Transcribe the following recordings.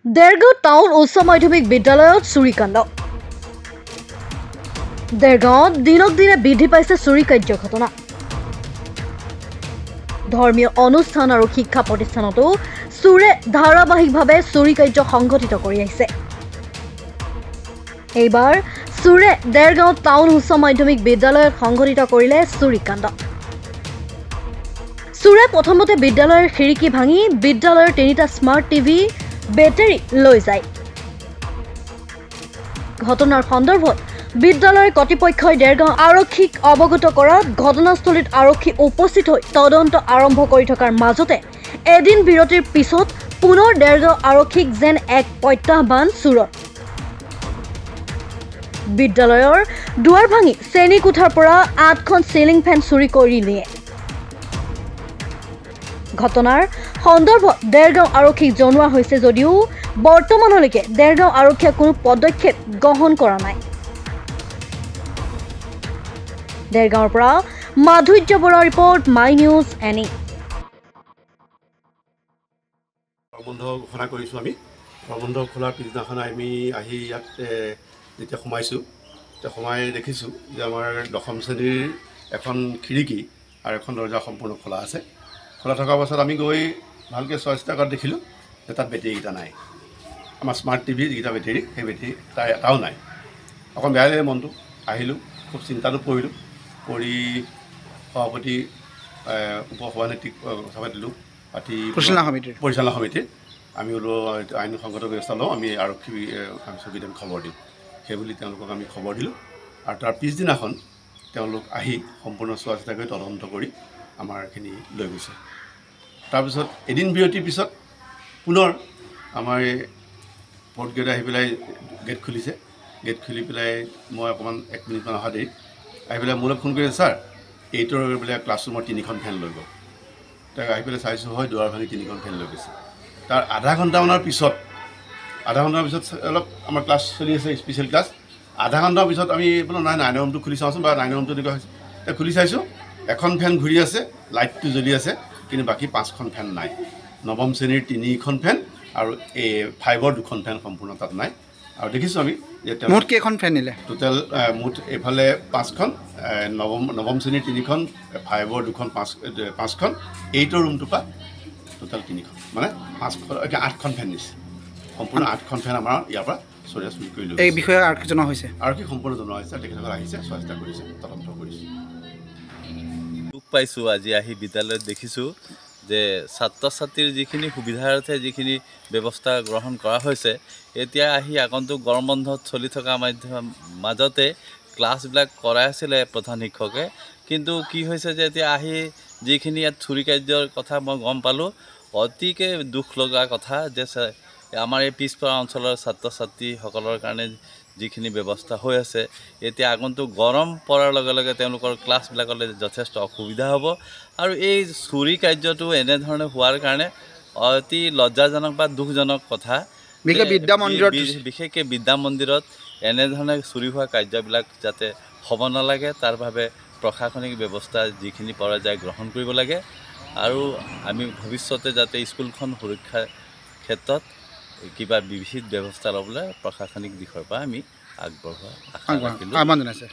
Dergaon town উচ্চ মাধ্যমিক বিদ্যালয়ত চুৰিকাণ্ড। দেৰগাঁৱত দিনক দিনে বৃদ্ধি পাইছে চুৰি কাৰ্য ঘটনা। ধৰ্মীয় অনুষ্ঠান আৰু শিক্ষা প্ৰতিষ্ঠানতো চুৰে ধাৰাবাহিকভাৱে চুৰি কাৰ্য সংঘটিত কৰি আহিছে। এইবাৰ চুৰে দেৰগাঁও টাউন উচ্চ মাধ্যমিক বিদ্যালয়ত সংঘটিত কৰিলে চুৰিকাণ্ড। চুৰে প্ৰথমতে বিদ্যালয়ৰ খিৰিকী ভাঙি বিদ্যালয়ৰ 3টা স্মাৰ্ট টিভি বেটাৰী লৈ যায়। ঘটনাৰ সন্দৰ্ভত বিদ্যালয়ৰ কৰ্তৃপক্ষই দেৰগাঁও আৰক্ষীক অৱগত কৰাত ঘটনাস্থলীত আৰক্ষী উপস্থিত হৈ তদন্ত আৰম্ভ কৰি থকাৰ মাজতে এদিন বিৰতিৰ পিছত পুনৰ দেৰগাঁও আৰক্ষীক যেন এক প্ৰত্যাহ্বান চুৰৰ। বিদ্যালয়ৰ দুৱাৰ ভাঙি শ্ৰেণীকোঠাৰ পৰা 8খন চিলিং ফেন চুৰি কৰি নিয়ে। ঘটনাৰ সন্দৰ্ভত দেৰগাঁও আৰক্ষীক জনোৱা হৈছে যদিও বৰ্তমানলৈকে দেৰগাঁও আৰক্ষীয়ে কোনো পদক্ষেপ গ্ৰহণ কৰা নাই। দেৰগাঁৱৰ পৰা মাধুৰ্য বৰুৱাৰ ৰিপৰ্ট, মাই নিউজ এনি। প্ৰবন্ধ ঘোষণা কৰিছোঁ আমি। প্ৰবন্ধ খোলাৰ পিছদিনাখন আমি আহি ইয়াত যেতিয়া সোমাইছোঁ তেতিয়া সোমাই দেখিছোঁ যে আমাৰ 10ম শ্ৰেণীৰ এখন খিৰিকী আৰু এখন দৰ্জা সম্পূৰ্ণ খোলা আছে। খোলা থকাৰ পাছত আমি গৈ ভালকৈ চোৱা চিতা কৰাত দেখিলোঁ যে তাত বেটেৰীকেইটা নাই। আমাৰ স্মাৰ্ট টিভি যিকেইটা বেটেৰী সেই বেটেৰী তাৰ এটাও নাই। অকণ বেয়া লাগে মনটো। আহিলোঁ, খুব চিন্তাটো পৰিলোঁ। কৰি সভাপতি উপসভানেত্ৰীক কথা পাতিলোঁ। পাতি পৰিচালনা সমিতিৰ আমি ওলোৱা আইনসংগত ব্যৱস্থা লওঁ, আমি আৰক্ষী চকীত আমি খবৰ দিওঁ। সেইবুলি তেওঁলোকক আমি খবৰ দিলোঁ আৰু তাৰ পিছদিনাখন তেওঁলোক আহি সম্পূৰ্ণ চোৱা চিতা কৰি তদন্ত কৰি আমাৰখিনি লৈ গৈছে। তাৰপিছত এদিন বিৰতিৰ পিছত পুনৰ আমাৰ এই পৰ্ট গেট আহি পেলাই গেট খুলিছে। গেট খুলি পেলাই মই অকণমান 1 মিনিটমান অহা দেৰি আহি পেলাই মোলৈ ফোন কৰিছে, ছাৰ এইটোৰ বোলে ক্লাছৰুমৰ 3খন ফেন লৈ গ'ল। তাক আহি পেলাই চাইছোঁ, হয় দুৱাৰ ভাঙি 3খন ফেন লৈ গৈছে। তাৰ আধা ঘণ্টামানৰ পিছত অলপ আমাৰ ক্লাছ চলি আছে, স্পেচিয়েল ক্লাছ। আধা ঘণ্টাৰ পিছত আমি বোলো নাই 9 ৰুমটো খুলি চাওঁচোন, বা 9 ৰুমটো এনেকুৱা হৈছে। এতিয়া খুলি চাইছোঁ, এখন ফেন ঘূৰি আছে, লাইটটো জ্বলি আছে, কিন্তু বাকী 5খন ফেন নাই। 9ম শ্ৰেণীৰ 3খন ফেন আৰু এই 5ৰ 2খন ফেন সম্পূৰ্ণ তাত নাই। আৰু দেখিছোঁ আমি যে মুঠ কেইখন ফেন নিলে? টোটেল মুঠ এইফালে 5খন, 9ম শ্ৰেণীৰ 3খন, 5ৰ 2খন, 5খন, 8ৰ ৰুমটোৰ পৰা টোটেল 3খন, মানে 8খন ফেন নিছে। সম্পূৰ্ণ 8খন ফেন আমাৰ ইয়াৰ পৰা চুৰি কৰি লৈ। এই বিষয়ে আৰক্ষী জনোৱা হৈছে? আৰক্ষী সম্পূৰ্ণ জনোৱা হৈছে। তেখেতসকল আহিছে, চোৱা চিতা কৰিছে, তদন্ত কৰিছে। দুখ পাইছোঁ আজি আহি বিদ্যালয়ত দেখিছোঁ যে ছাত্ৰ ছাত্ৰীৰ যিখিনি সুবিধাৰ্থে যিখিনি ব্যৱস্থা গ্ৰহণ কৰা হৈছে, এতিয়া আহি আগন্তুক গৰম বন্ধত চলি থকা মাজতে ক্লাছবিলাক কৰাই আছিলে প্ৰধান শিক্ষকে। কিন্তু কি হৈছে যে এতিয়া আহি যিখিনি ইয়াত চুৰি কাৰ্যৰ কথা মই গম পালোঁ, অতিকৈ দুখ লগা কথা যে আমাৰ এই পিছপৰা অঞ্চলৰ ছাত্ৰ ছাত্ৰীসকলৰ কাৰণে যিখিনি ব্যৱস্থা হৈ আছে, এতিয়া আগন্তুক গৰম পৰাৰ লগে লগে তেওঁলোকৰ ক্লাছবিলাকলৈ যথেষ্ট অসুবিধা হ'ব। আৰু এই চুৰি কাৰ্যটো এনেধৰণে হোৱাৰ কাৰণে অতি লজ্জাজনক বা দুখজনক কথা। বিশেষকৈ বিদ্যা মন্দিৰত এনেধৰণে চুৰি হোৱা কাৰ্যবিলাক যাতে হ'ব নালাগে, তাৰ বাবে প্ৰশাসনিক ব্যৱস্থা যিখিনি পৰা যায় গ্ৰহণ কৰিব লাগে। আৰু আমি ভৱিষ্যতে যাতে স্কুলখন সুৰক্ষাৰ ক্ষেত্ৰত কিবা বিহিত ব্যৱস্থা ল'বলৈ প্ৰশাসনিক দিশৰ পৰা আমি আগবঢ়োৱা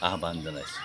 আহ্বান জনাইছোঁ।